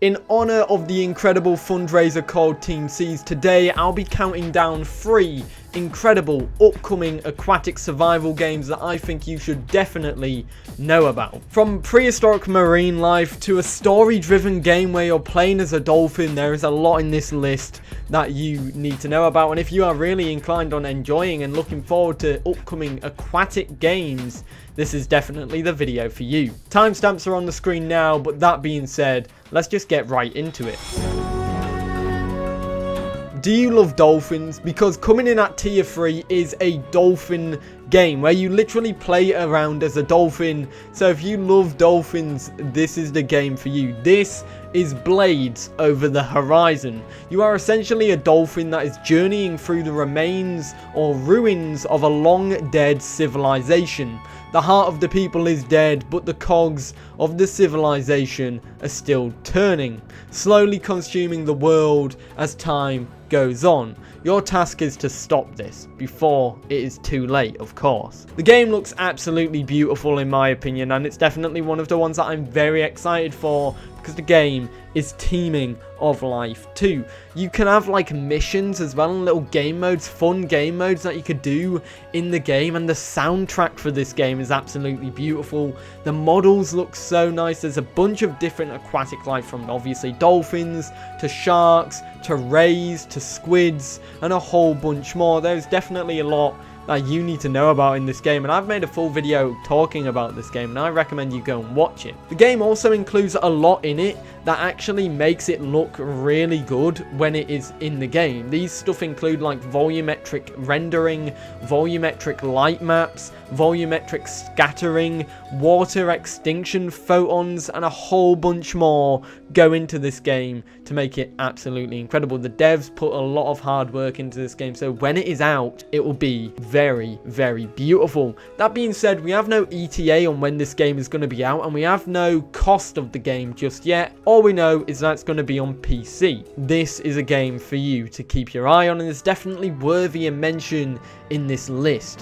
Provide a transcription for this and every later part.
In honor of the incredible fundraiser called TeamSeas, today I'll be counting down 3 incredible upcoming aquatic survival games that I think you should definitely know about. From prehistoric marine life to a story-driven game where you're playing as a dolphin, there is a lot in this list that you need to know about. And if you are really inclined on enjoying and looking forward to upcoming aquatic games, this is definitely the video for you. Timestamps are on the screen now, but that being said, let's just get right into it. Do you love dolphins? Because coming in at tier 3 is a dolphin game where you literally play around as a dolphin. So if you love dolphins, this is the game for you. This is Blades Over the Horizon. You are essentially a dolphin that is journeying through the remains or ruins of a long dead civilization. The heart of the people is dead, but the cogs of the civilization are still turning, slowly consuming the world as time goes on. Your task is to stop this before it is too late, of course. The game looks absolutely beautiful in my opinion, and it's definitely one of the ones that I'm very excited for because the game is teeming of life too. You can have like missions as well and little game modes, fun game modes that you could do in the game, and the soundtrack for this game is absolutely beautiful. The models look so nice. There's a bunch of different aquatic life, from obviously dolphins to sharks to rays to squids and a whole bunch more. There's definitely a lot that you need to know about in this game, and I've made a full video talking about this game and I recommend you go and watch it. The game also includes a lot in it that actually makes it look really good when it is in the game. These stuff include like volumetric rendering, volumetric light maps, volumetric scattering, water extinction photons, and a whole bunch more go into this game to make it absolutely incredible. The devs put a lot of hard work into this game, so when it is out, it will be very, very beautiful. That being said, we have no ETA on when this game is going to be out, and we have no cost of the game just yet. All we know is that it's going to be on PC. This is a game for you to keep your eye on, and it's definitely worthy a mention in this list.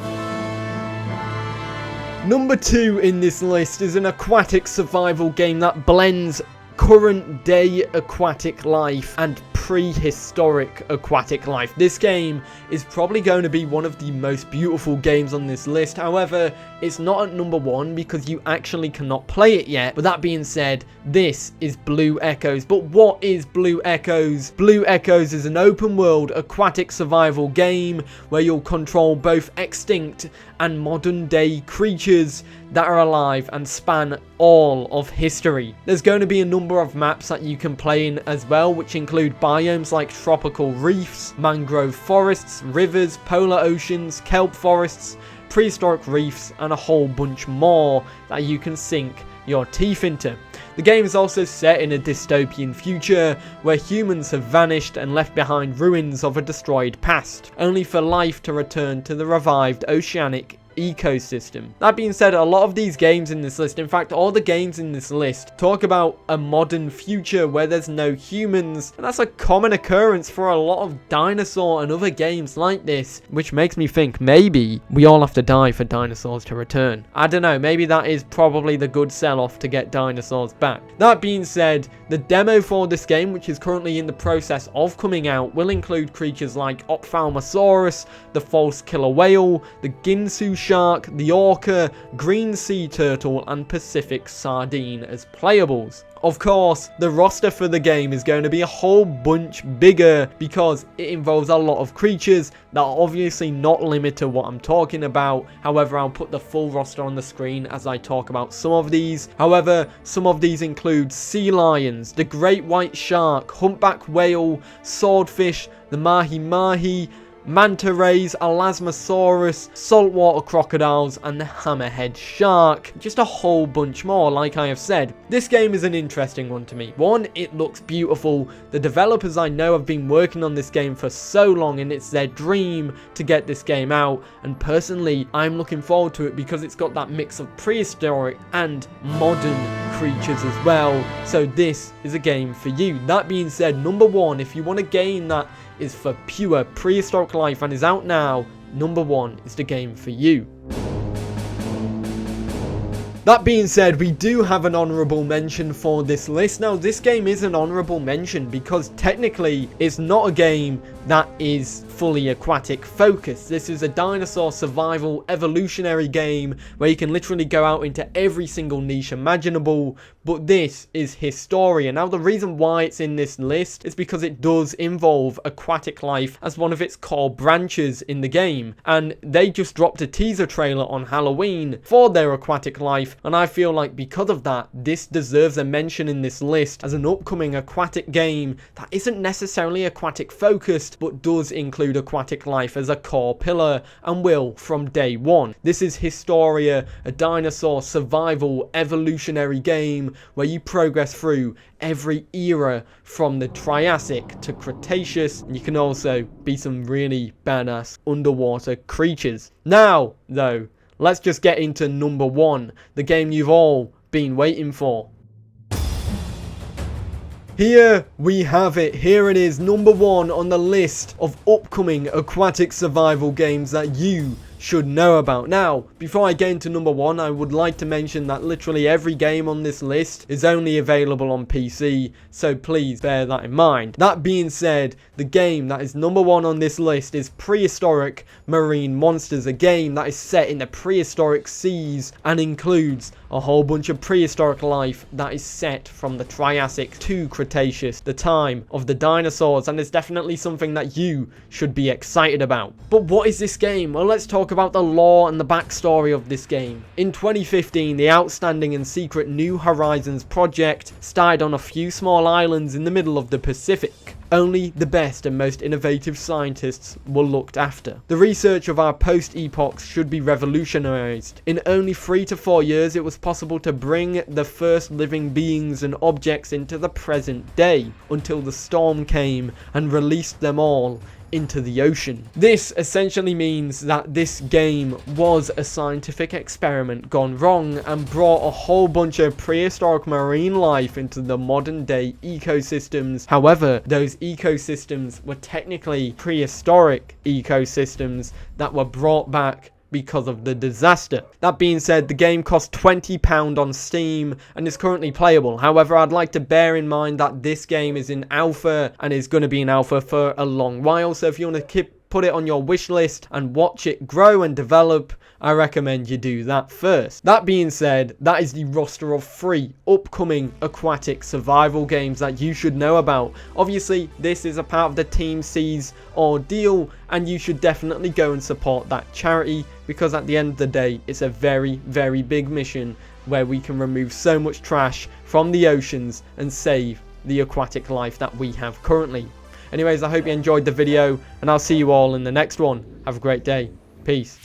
Number 2 in this list is an aquatic survival game that blends current day aquatic life and prehistoric aquatic life. This game is probably going to be one of the most beautiful games on this list. However, it's not at number 1 because you actually cannot play it yet. But that being said, this is Blue Echoes. But what is Blue Echoes? Blue Echoes is an open world aquatic survival game where you'll control both extinct and modern day creatures that are alive and span all of history. There's going to be a number of maps that you can play in as well, which include biomes like tropical reefs, mangrove forests, rivers, polar oceans, kelp forests, prehistoric reefs, and a whole bunch more that you can sink your teeth into. The game is also set in a dystopian future where humans have vanished and left behind ruins of a destroyed past, only for life to return to the revived oceanic ecosystem. That being said, a lot of these games in this list, in fact all the games in this list, talk about a modern future where there's no humans, and that's a common occurrence for a lot of dinosaur and other games like this, which makes me think maybe we all have to die for dinosaurs to return. I don't know, maybe that is probably the good sell-off to get dinosaurs back. That being said, the demo for this game, which is currently in the process of coming out, will include creatures like Ophthalmosaurus, the false killer whale, the Ginsu shark, the orca, green sea turtle, and Pacific sardine as playables. Of course, the roster for the game is going to be a whole bunch bigger because it involves a lot of creatures that are obviously not limited to what I'm talking about. However, I'll put the full roster on the screen as I talk about some of these. However, some of these include sea lions, the great white shark, humpback whale, swordfish, the mahi-mahi, manta rays, Elasmosaurus, saltwater crocodiles, and the hammerhead shark. Just a whole bunch more, like I have said. This game is an interesting one to me. One, it looks beautiful. The developers I know have been working on this game for so long, and it's their dream to get this game out. And personally, I'm looking forward to it because it's got that mix of prehistoric and modern creatures as well. So this is a game for you. That being said, number 1, if you want a game that is for pure prehistoric life and is out now, number 1 is the game for you. That being said, we do have an honourable mention for this list. Now, this game is an honourable mention because technically it's not a game that is fully aquatic focused. This is a dinosaur survival evolutionary game where you can literally go out into every single niche imaginable, but this is Historia. Now, the reason why it's in this list is because it does involve aquatic life as one of its core branches in the game, and they just dropped a teaser trailer on Halloween for their aquatic life, and I feel like because of that, this deserves a mention in this list as an upcoming aquatic game that isn't necessarily aquatic focused, but does include aquatic life as a core pillar and will from day one. This is Historia, a dinosaur survival evolutionary game where you progress through every era from the Triassic to Cretaceous, and you can also be some really badass underwater creatures. Now, though, let's just get into number one, the game you've all been waiting for. Here we have it. Here it is, number one on the list of upcoming aquatic survival games that you should know about. Now, before I get into number one, I would like to mention that literally every game on this list is only available on PC, so please bear that in mind. That being said, the game that is number one on this list is Prehistoric Marine Monsters, a game that is set in the prehistoric seas and includes a whole bunch of prehistoric life that is set from the Triassic to Cretaceous, the time of the dinosaurs, and it's definitely something that you should be excited about. But what is this game? Well, let's talk about the lore and the backstory of this game. In 2015, the outstanding and secret New Horizons project started on a few small islands in the middle of the Pacific. Only the best and most innovative scientists were looked after. The research of our post-epochs should be revolutionized. In only 3 to 4 years, it was possible to bring the first living beings and objects into the present day, until the storm came and released them all into the ocean. This essentially means that this game was a scientific experiment gone wrong and brought a whole bunch of prehistoric marine life into the modern day ecosystems. However, those ecosystems were technically prehistoric ecosystems that were brought back because of the disaster. That being said, the game cost £20 on Steam and is currently playable. However, I'd like to bear in mind that this game is in alpha and is going to be in alpha for a long while, so if you want to put it on your wish list and watch it grow and develop, I recommend you do that first. That being said, that is the roster of 3 upcoming aquatic survival games that you should know about. Obviously, this is a part of the TeamSeas ordeal, and you should definitely go and support that charity, because at the end of the day, it's a very, very big mission where we can remove so much trash from the oceans and save the aquatic life that we have currently. Anyways, I hope you enjoyed the video, and I'll see you all in the next one. Have a great day. Peace.